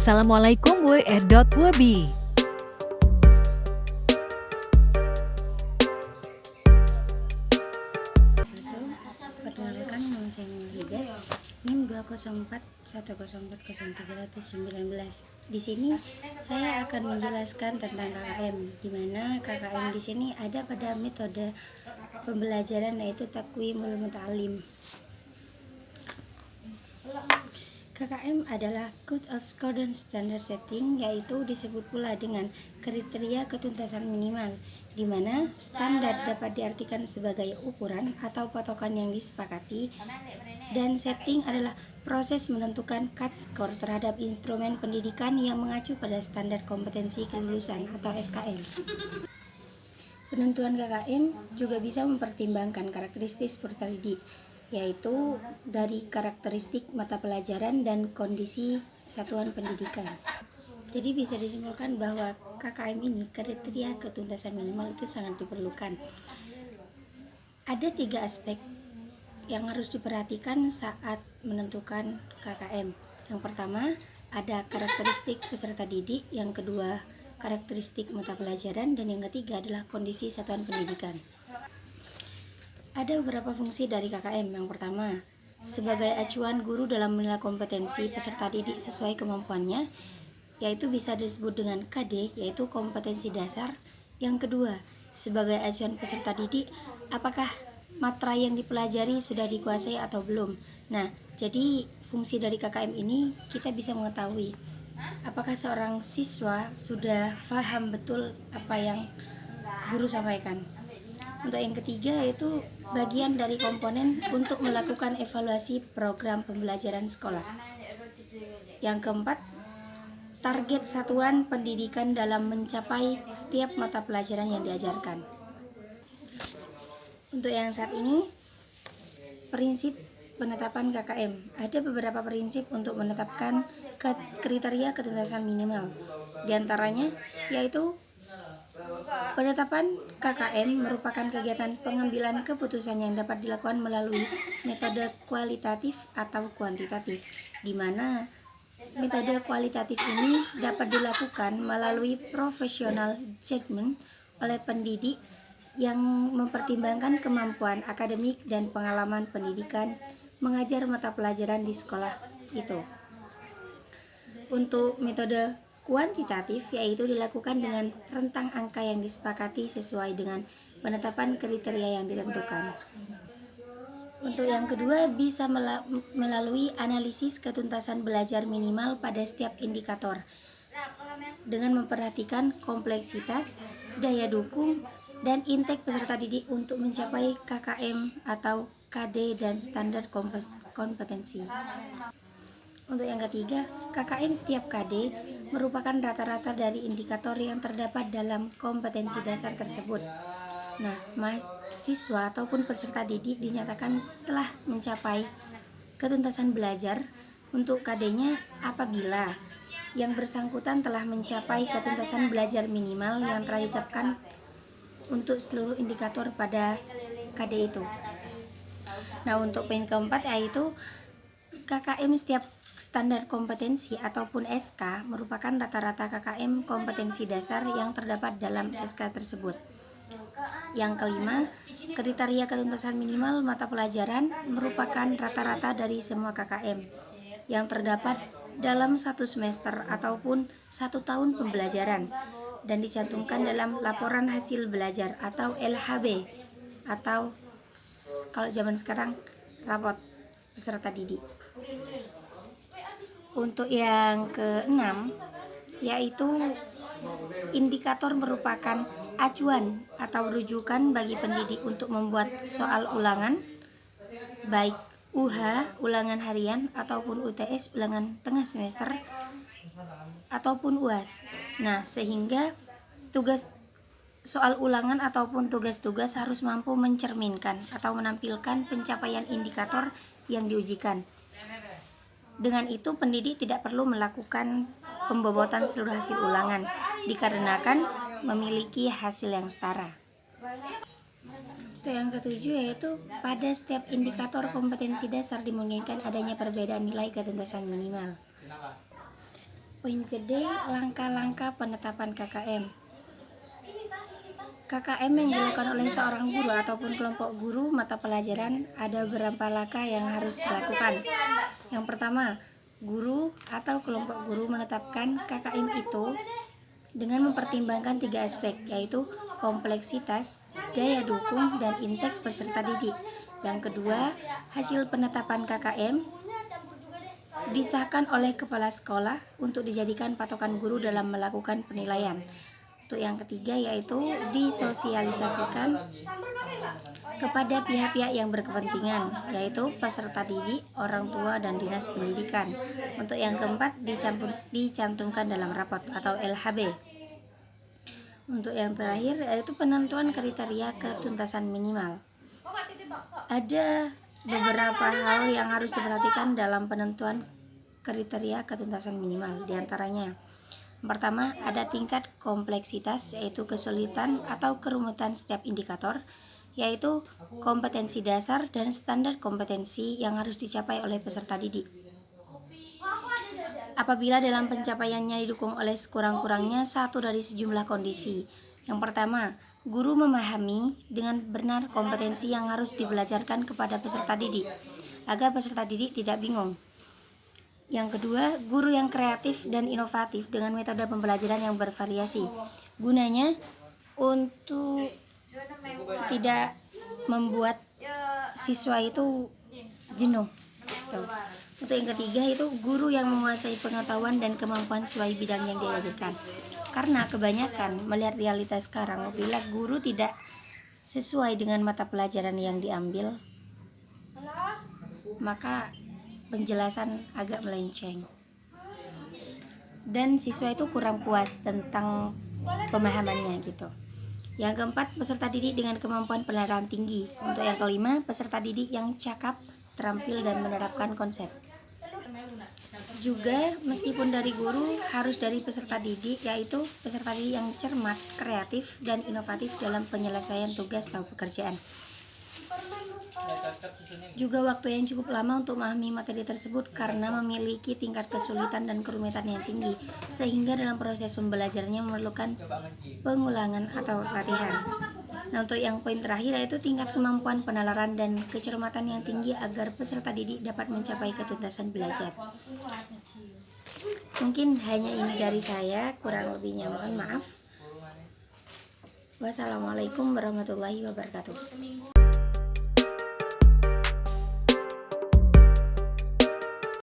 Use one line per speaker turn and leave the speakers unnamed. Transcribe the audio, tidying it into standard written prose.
Assalamualaikum WR.Wabi.
Perkenalkan, nama saya Nurhida, NIM 20410403919. Di sini saya akan menjelaskan tentang KKM, di mana KKM di sini ada pada metode pembelajaran yaitu Taqwimul Muta'alim. KKM adalah Code of Accordance Standard Setting, yaitu disebut pula dengan kriteria ketuntasan minimal, di mana standar dapat diartikan sebagai ukuran atau patokan yang disepakati, dan setting adalah proses menentukan cut score terhadap instrumen pendidikan yang mengacu pada standar kompetensi kelulusan atau SKM. Penentuan KKM juga bisa mempertimbangkan karakteristik peserta didik, yaitu dari karakteristik mata pelajaran dan kondisi satuan pendidikan. Jadi bisa disimpulkan bahwa KKM ini, kriteria ketuntasan minimal, itu sangat diperlukan. Ada 3 aspek yang harus diperhatikan saat menentukan KKM. Yang pertama, ada karakteristik peserta didik, yang kedua karakteristik mata pelajaran, dan yang ketiga adalah kondisi satuan pendidikan. Ada beberapa fungsi dari KKM. Yang pertama, sebagai acuan guru dalam menilai kompetensi peserta didik sesuai kemampuannya, yaitu bisa disebut dengan KD, yaitu kompetensi dasar. Yang kedua, sebagai acuan peserta didik, apakah materi yang dipelajari sudah dikuasai atau belum. Nah, jadi fungsi dari KKM ini kita bisa mengetahui apakah seorang siswa sudah paham betul apa yang guru sampaikan. Untuk yang ketiga, yaitu bagian dari komponen untuk melakukan evaluasi program pembelajaran sekolah. Yang keempat, target satuan pendidikan dalam mencapai setiap mata pelajaran yang diajarkan. Untuk yang saat ini, prinsip penetapan KKM. Ada beberapa prinsip untuk menetapkan kriteria ketuntasan minimal. Di antaranya yaitu penetapan KKM merupakan kegiatan pengambilan keputusan yang dapat dilakukan melalui metode kualitatif atau kuantitatif, di mana metode kualitatif ini dapat dilakukan melalui professional judgment oleh pendidik yang mempertimbangkan kemampuan akademik dan pengalaman pendidikan mengajar mata pelajaran di sekolah itu. Untuk metode kuantitatif, yaitu dilakukan dengan rentang angka yang disepakati sesuai dengan penetapan kriteria yang ditentukan. Untuk yang kedua, bisa melalui analisis ketuntasan belajar minimal pada setiap indikator dengan memperhatikan kompleksitas, daya dukung, dan intake peserta didik untuk mencapai KKM atau KD dan standar kompetensi. Untuk yang ketiga, KKM setiap KD merupakan rata-rata dari indikator yang terdapat dalam kompetensi dasar tersebut. Nah, mahasiswa ataupun peserta didik dinyatakan telah mencapai ketuntasan belajar untuk KD-nya apabila yang bersangkutan telah mencapai ketuntasan belajar minimal yang telah ditetapkan untuk seluruh indikator pada KD itu. Nah, untuk poin keempat yaitu KKM setiap standar kompetensi ataupun SK merupakan rata-rata KKM kompetensi dasar yang terdapat dalam SK tersebut. Yang kelima, kriteria ketuntasan minimal mata pelajaran merupakan rata-rata dari semua KKM yang terdapat dalam 1 semester ataupun 1 tahun pembelajaran dan dicantumkan dalam laporan hasil belajar atau LHB atau kalau zaman sekarang rapot peserta didik. Untuk yang keenam, yaitu indikator merupakan acuan atau rujukan bagi pendidik untuk membuat soal ulangan, baik UH ulangan harian ataupun UTS ulangan tengah semester ataupun UAS. Nah, sehingga tugas soal ulangan ataupun tugas-tugas harus mampu mencerminkan atau menampilkan pencapaian indikator yang diujikan. Dengan itu, pendidik tidak perlu melakukan pembobotan seluruh hasil ulangan dikarenakan memiliki hasil yang setara. Untuk yang ketujuh, yaitu pada setiap indikator kompetensi dasar dimungkinkan adanya perbedaan nilai ketuntasan minimal. Poin gede, langkah-langkah penetapan KKM. KKM yang dilakukan oleh seorang guru ataupun kelompok guru mata pelajaran ada beberapa langkah yang harus dilakukan. Yang pertama, guru atau kelompok guru menetapkan KKM itu dengan mempertimbangkan 3 aspek, yaitu kompleksitas, daya dukung, dan intake peserta didik. Yang kedua, hasil penetapan KKM disahkan oleh kepala sekolah untuk dijadikan patokan guru dalam melakukan penilaian. Untuk yang ketiga yaitu disosialisasikan kepada pihak-pihak yang berkepentingan, yaitu peserta didik, orang tua, dan dinas pendidikan. Untuk yang keempat dicantumkan dalam rapot atau LHB. Untuk yang terakhir yaitu penentuan kriteria ketuntasan minimal. Ada beberapa hal yang harus diperhatikan dalam penentuan kriteria ketuntasan minimal. Di antaranya, pertama, ada tingkat kompleksitas, yaitu kesulitan atau kerumitan setiap indikator, yaitu kompetensi dasar dan standar kompetensi yang harus dicapai oleh peserta didik. Apabila dalam pencapaiannya didukung oleh sekurang-kurangnya satu dari sejumlah kondisi. Yang pertama, guru memahami dengan benar kompetensi yang harus dibelajarkan kepada peserta didik, agar peserta didik tidak bingung. Yang kedua, guru yang kreatif dan inovatif dengan metode pembelajaran yang bervariasi. Gunanya untuk tidak membuat siswa itu jenuh. Untuk yang ketiga itu guru yang menguasai pengetahuan dan kemampuan sesuai bidang yang diajarkan. Karena kebanyakan melihat realitas sekarang, apabila guru tidak sesuai dengan mata pelajaran yang diambil, maka penjelasan agak melenceng dan siswa itu kurang puas tentang pemahamannya gitu. Yang keempat, peserta didik dengan kemampuan penerapan tinggi. Untuk yang kelima, peserta didik yang cakap, terampil, dan menerapkan konsep. Juga meskipun dari guru, harus dari peserta didik, yaitu peserta didik yang cermat, kreatif, dan inovatif dalam penyelesaian tugas atau pekerjaan. Juga waktu yang cukup lama untuk memahami materi tersebut karena memiliki tingkat kesulitan dan kerumitan yang tinggi, sehingga dalam proses pembelajarannya memerlukan pengulangan atau latihan. Nah, untuk yang poin terakhir yaitu tingkat kemampuan penalaran dan kecermatan yang tinggi agar peserta didik dapat mencapai ketuntasan belajar. Mungkin hanya ini dari saya, kurang lebihnya mohon maaf. Wassalamualaikum warahmatullahi wabarakatuh.